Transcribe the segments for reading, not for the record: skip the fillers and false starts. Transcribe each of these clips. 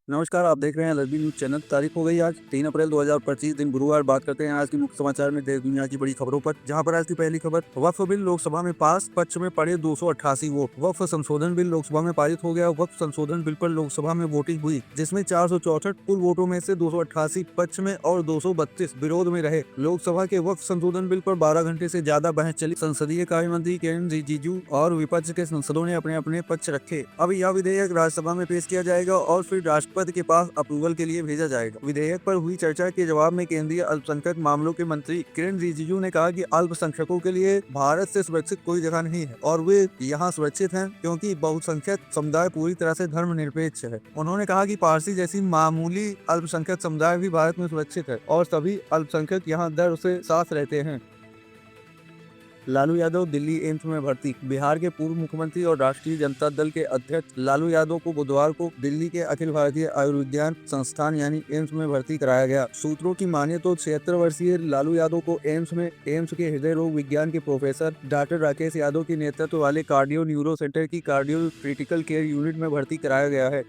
नमस्कार, आप देख रहे हैं एलआरबी न्यूज चैनल। तारीख हो गई आज 3 अप्रैल 2025 दिन गुरुवार। बात करते हैं आज के मुख्य समाचार में देश दुनिया की बड़ी खबरों पर, जहां पर आज की पहली खबर वक्फ बिल लोकसभा में पास, पक्ष में पड़े 288 वोट। वक्फ संशोधन बिल लोकसभा में पारित हो गया। वक्फ संशोधन बिल पर लोकसभा में वोटिंग हुई, जिसमें 464 कुल वोटों में से 288 पक्ष में और 232 विरोध में रहे। लोकसभा के वक्फ संशोधन बिल पर 12 घंटे से ज्यादा बहस चली। संसदीय कार्य मंत्री किरेन रिजिजू और विपक्ष के सांसदों ने अपने अपने पक्ष रखे। अब यह विधेयक राज्यसभा में पेश किया जाएगा और फिर राष्ट्रपति के पास अप्रूवल के लिए भेजा जाएगा। विधेयक पर हुई चर्चा के जवाब में केंद्रीय अल्पसंख्यक मामलों के मंत्री किरेन रिजिजू ने कहा कि अल्पसंख्यकों के लिए भारत से सुरक्षित कोई जगह नहीं है और वे यहाँ सुरक्षित हैं क्योंकि बहुसंख्यक समुदाय पूरी तरह से धर्मनिरपेक्ष है। उन्होंने कहा कि पारसी जैसी मामूली अल्पसंख्यक समुदाय भी भारत में सुरक्षित है और सभी अल्पसंख्यक यहाँ डर से साथ रहते हैं। लालू यादव दिल्ली एम्स में भर्ती। बिहार के पूर्व मुख्यमंत्री और राष्ट्रीय जनता दल के अध्यक्ष लालू यादव को बुधवार को दिल्ली के अखिल भारतीय आयुर्विज्ञान संस्थान यानी एम्स में भर्ती कराया गया। सूत्रों की माने तो 76 वर्षीय लालू यादव को एम्स के हृदय रोग विज्ञान के प्रोफेसर डॉक्टर राकेश यादव के नेतृत्व वाले कार्डियो न्यूरो सेंटर की कार्डियो क्रिटिकल केयर यूनिट में भर्ती कराया गया है।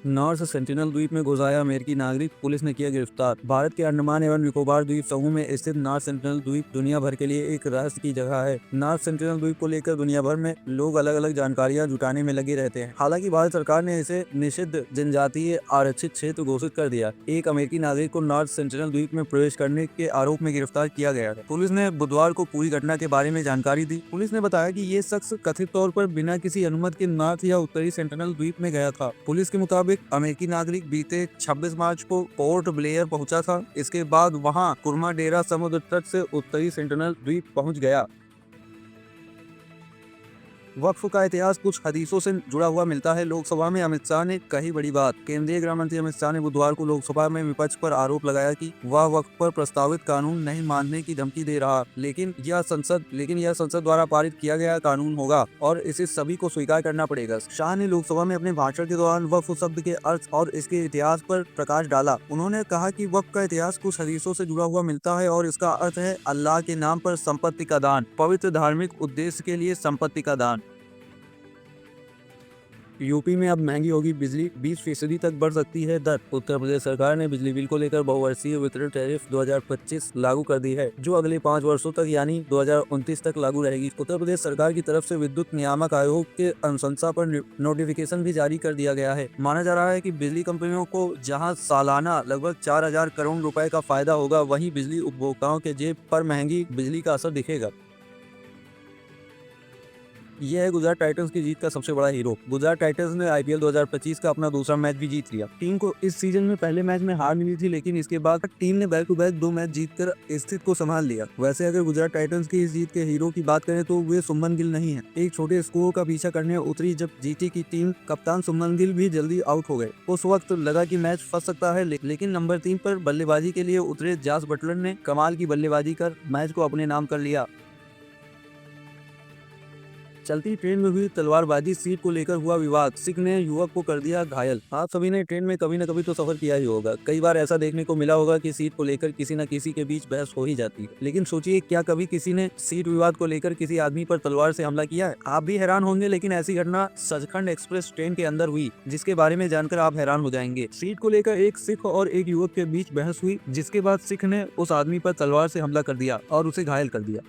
नॉर्थ सेंटिनल द्वीप में घुसाया अमेरिकी नागरिक, पुलिस ने किया गिरफ्तार। भारत के अंडमान एवं निकोबार द्वीप समूह में स्थित नॉर्थ सेंटिनल द्वीप दुनिया भर के लिए एक रहस्य की जगह है। नॉर्थ सेंटिनल द्वीप को लेकर दुनिया भर में लोग अलग अलग जानकारियां जुटाने में लगे रहते हैं। हालांकि भारत सरकार ने इसे निषिद्ध जनजातीय आरक्षित क्षेत्र घोषित कर दिया। एक अमेरिकी नागरिक को नॉर्थ सेंटिनल द्वीप में प्रवेश करने के आरोप में गिरफ्तार किया गया है। पुलिस ने बुधवार को पूरी घटना के बारे में जानकारी दी। पुलिस ने बताया कि ये शख्स कथित तौर पर बिना किसी अनुमति के नॉर्थ या उत्तरी सेंटिनल द्वीप में गया था। पुलिस के मुताबिक अमेरिकी नागरिक बीते 26 मार्च को पोर्ट ब्लेयर पहुंचा था। इसके बाद वहां कुर्मा डेरा समुद्र तट से उत्तरी सेंटिनल द्वीप पहुंच गया। वक्फ का इतिहास कुछ हदीसों से जुड़ा हुआ मिलता है। लोकसभा में अमित शाह ने कही बड़ी बात। केंद्रीय गृह मंत्री अमित शाह ने बुधवार को लोकसभा में विपक्ष पर आरोप लगाया कि वह वक्फ पर प्रस्तावित कानून नहीं मानने की धमकी दे रहा, लेकिन यह संसद द्वारा पारित किया गया कानून होगा और इसे सभी को स्वीकार करना पड़ेगा। शाह ने लोकसभा में अपने भाषण के दौरान वक्फ शब्द के अर्थ और इसके इतिहास पर प्रकाश डाला। उन्होंने कहा कि वक्फ का इतिहास कुछ हदीसों से जुड़ा हुआ मिलता है और इसका अर्थ है अल्लाह के नाम पर संपत्ति का दान, पवित्र धार्मिक उद्देश्य के लिए संपत्ति का दान। यूपी में अब महंगी होगी बिजली, 20% तक बढ़ सकती है दर। उत्तर प्रदेश सरकार ने बिजली बिल को लेकर बहुवर्षीय वितरण टैरिफ 2025 लागू कर दी है, जो अगले 5 वर्षों तक यानी 2029 तक लागू रहेगी। उत्तर प्रदेश सरकार की तरफ से विद्युत नियामक आयोग के अनुशंसा पर नोटिफिकेशन भी जारी कर दिया गया है। माना जा रहा है कि बिजली कंपनियों को जहां सालाना लगभग 4000 करोड़ रुपए का फायदा होगा, वहीं बिजली उपभोक्ताओं के जेब पर महंगी बिजली का असर दिखेगा। यह है गुजरात टाइटंस की जीत का सबसे बड़ा हीरो। गुजरात टाइटंस ने आईपीएल 2025 का अपना दूसरा मैच भी जीत लिया। टीम को इस सीजन में पहले मैच में हार मिली थी, लेकिन इसके बाद टीम ने बैक टू बैक 2 मैच जीतकर स्थिति को संभाल लिया। वैसे अगर गुजरात टाइटंस की इस जीत के हीरो की बात करें तो वे शुभमन गिल नहीं है। एक छोटे स्कोर का पीछा करने उतरी जब जीटी की टीम, कप्तान शुभमन गिल भी जल्दी आउट हो गए। उस वक्त लगा कि मैच फंस सकता है, लेकिन नंबर 3 पर बल्लेबाजी के लिए उतरे जॉस बटलर ने कमाल की बल्लेबाजी कर मैच को अपने नाम कर लिया। चलती ट्रेन में हुई तलवारबाजी, सीट को लेकर हुआ विवाद, सिख ने युवक को कर दिया घायल। आप सभी ने ट्रेन में कभी न कभी तो सफर किया ही होगा। कई बार ऐसा देखने को मिला होगा कि सीट को लेकर किसी न किसी के बीच बहस हो ही जाती है। लेकिन सोचिए, क्या कभी किसी ने सीट विवाद को लेकर किसी आदमी पर तलवार से हमला किया है? आप भी हैरान होंगे, लेकिन ऐसी घटना सचखंड एक्सप्रेस ट्रेन के अंदर हुई, जिसके बारे में जानकर आप हैरान हो जाएंगे। सीट को लेकर एक सिख और एक युवक के बीच बहस हुई, जिसके बाद सिख ने उस आदमी पर तलवार से हमला कर दिया और उसे घायल कर दिया।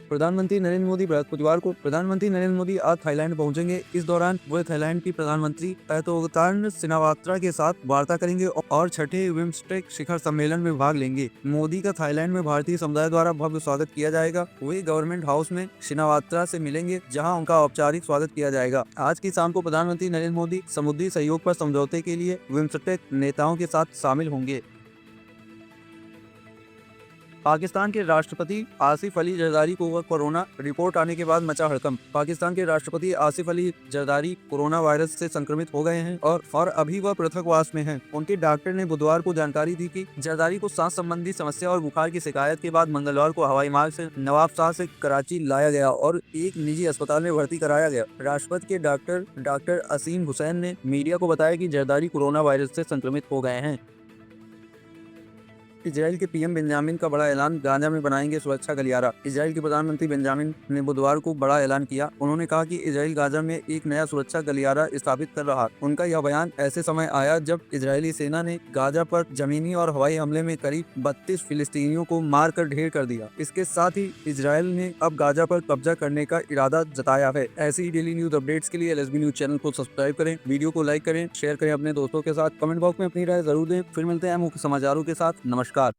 प्रधानमंत्री नरेंद्र मोदी आज थाईलैंड पहुंचेंगे। इस दौरान वह थाईलैंड की प्रधानमंत्री पैटोगतान सिनावात्रा के साथ वार्ता करेंगे और छठे बिम्स्टेक शिखर सम्मेलन में भाग लेंगे। मोदी का थाईलैंड में भारतीय समुदाय द्वारा भव्य स्वागत किया जाएगा। वे गवर्नमेंट हाउस में सिनावात्रा से मिलेंगे, जहां उनका औपचारिक स्वागत किया जाएगा। आज की शाम को प्रधानमंत्री नरेंद्र मोदी समुद्री सहयोग पर समझौते के लिए बिम्स्टेक नेताओं के साथ शामिल होंगे। पाकिस्तान के राष्ट्रपति आसिफ अली जरदारी को कोरोना रिपोर्ट आने के बाद मचा हड़कंप। पाकिस्तान के राष्ट्रपति आसिफ अली जरदारी कोरोना वायरस से संक्रमित हो गए हैं और अभी वह पृथकवास में हैं। उनके डॉक्टर ने बुधवार को जानकारी दी कि जरदारी को सांस संबंधी समस्या और बुखार की शिकायत के बाद मंगलवार को हवाई मार्ग से नवाबशाह से कराची लाया गया और एक निजी अस्पताल में भर्ती कराया गया। राष्ट्रपति के डॉक्टर असीम हुसैन ने मीडिया को बताया कि जरदारी कोरोना वायरस से संक्रमित हो गए हैं। इजराइल के पीएम बेंजामिन का बड़ा ऐलान, गाजा में बनाएंगे सुरक्षा गलियारा। इजराइल के प्रधानमंत्री बेंजामिन ने बुधवार को बड़ा ऐलान किया। उन्होंने कहा कि इजराइल गाजा में एक नया सुरक्षा गलियारा स्थापित कर रहा। उनका यह बयान ऐसे समय आया जब इजरायली सेना ने गाजा पर जमीनी और हवाई हमले में करीब 32 फिलिस्तीनियों को मारकर ढेर कर दिया। इसके साथ ही इजराइल ने अब गाजा पर कब्जा करने का इरादा जताया है। ऐसी ही डेली न्यूज अपडेट्स के लिए एलएसबी न्यूज चैनल को सब्सक्राइब करें, वीडियो को लाइक करें, शेयर करें अपने दोस्तों के साथ, कमेंट बॉक्स में अपनी राय जरूर दें। फिर मिलते हैं मुख्य समाचारों के साथ। नमस्कार।